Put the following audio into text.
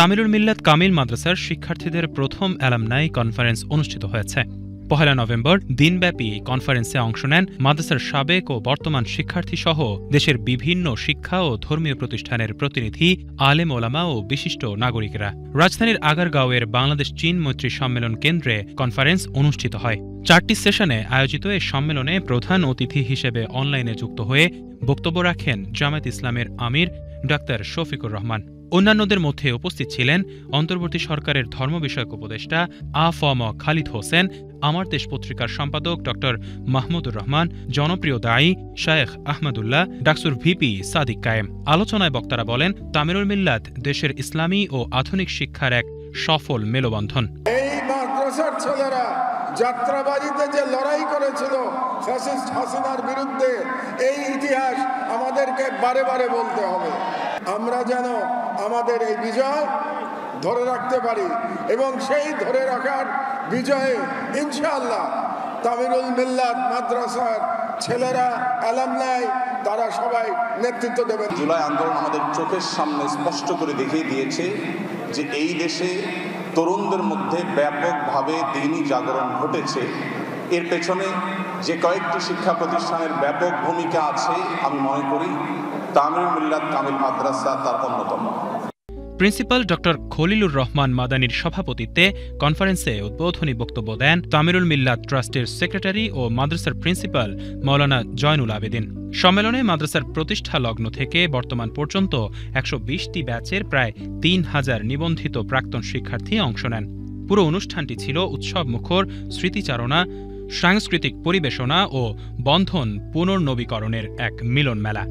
তামিরুল মিল্লাত কামিল মাদ্রাসার শিক্ষার্থীদের প্রথম অ্যালামনাই কনফারেন্স অনুষ্ঠিত হয়েছে। ১ নভেম্বর দিনব্যাপী এই কনফারেন্সে অংশ নেন মাদ্রাসার সাবেক ও বর্তমান শিক্ষার্থীসহ দেশের বিভিন্ন শিক্ষা ও ধর্মীয় প্রতিষ্ঠানের প্রতিনিধি, আলেম ওলামা ও বিশিষ্ট নাগরিকেরা। রাজধানীর আগারগাঁওয়ের বাংলাদেশ চীন মৈত্রী সম্মেলন কেন্দ্রে কনফারেন্স অনুষ্ঠিত হয়। ৪টি সেশনে আয়োজিত এ সম্মেলনে প্রধান অতিথি হিসেবে অনলাইনে যুক্ত হয়ে বক্তব্য রাখেন জামায়াত ইসলামের আমির ডাক্তার শফিকুর রহমান। অন্যান্যদের মধ্যে উপস্থিত ছিলেন অন্তর্বর্তী সরকারের ধর্ম বিষয়ক উপদেষ্টা আ.ফ.ম. খালিদ হোসেন, আমার দেশ পত্রিকার সম্পাদক ড মাহমুদুর রহমান, জনপ্রিয় দায়ী শায়েখ আহমদুল্লাহ, ডাকসুর ভিপি সাদিক কায়েম। আলোচনায় বক্তারা বলেন, তামিরুল মিল্লাত দেশের ইসলামী ও আধুনিক শিক্ষার এক সফল মেলবন্ধন। এই মাদ্রাসার ছেলেরা যাত্রাবাড়িতে যে লড়াই করেছিল ফ্যাসিস্ট হাসিনার বিরুদ্ধে, এই ইতিহাস আমাদেরকে বারে বারে বলতে হবে। আমরা যেন আমাদের এই বিজয় ধরে রাখতে পারি এবং সেই ধরে রাখার বিজয়ে ইনশাআল্লাহ তামিরুল মিল্লাত মাদ্রাসার ছেলেরা, অ্যালামনাই, তারা সবাই নেতৃত্ব দেবেন। জুলাই আন্দোলন আমাদের চোখের সামনে স্পষ্ট করে দেখিয়ে দিয়েছে যে এই দেশে তরুণদের মধ্যে ব্যাপকভাবে দ্বীনি জাগরণ ঘটেছে। এর পেছনে যে কয়েকটি শিক্ষা প্রতিষ্ঠানের ব্যাপক ভূমিকা আছে, আমি মনে করি তামিরুল মিল্লাত কামিল মাদ্রাসা তার অন্যতম। প্রিন্সিপাল ড খলিলুর রহমান মাদানির সভাপতিত্বে কনফারেন্সে উদ্বোধনী বক্তব্য দেন তামিরুল মিল্লাত ট্রাস্টের সেক্রেটারি ও মাদ্রাসার প্রিন্সিপাল মাওলানা জয়নুল আবেদিন। সম্মেলনে মাদ্রাসার প্রতিষ্ঠা লগ্ন থেকে বর্তমান পর্যন্ত ১২০টি ব্যাচের প্রায় ৩,০০০ নিবন্ধিত প্রাক্তন শিক্ষার্থী অংশ নেন। পুরো অনুষ্ঠানটি ছিল উৎসবমুখর স্মৃতিচারণা, সাংস্কৃতিক পরিবেশনা ও বন্ধন পুনর্নবীকরণের এক মিলন মেলা।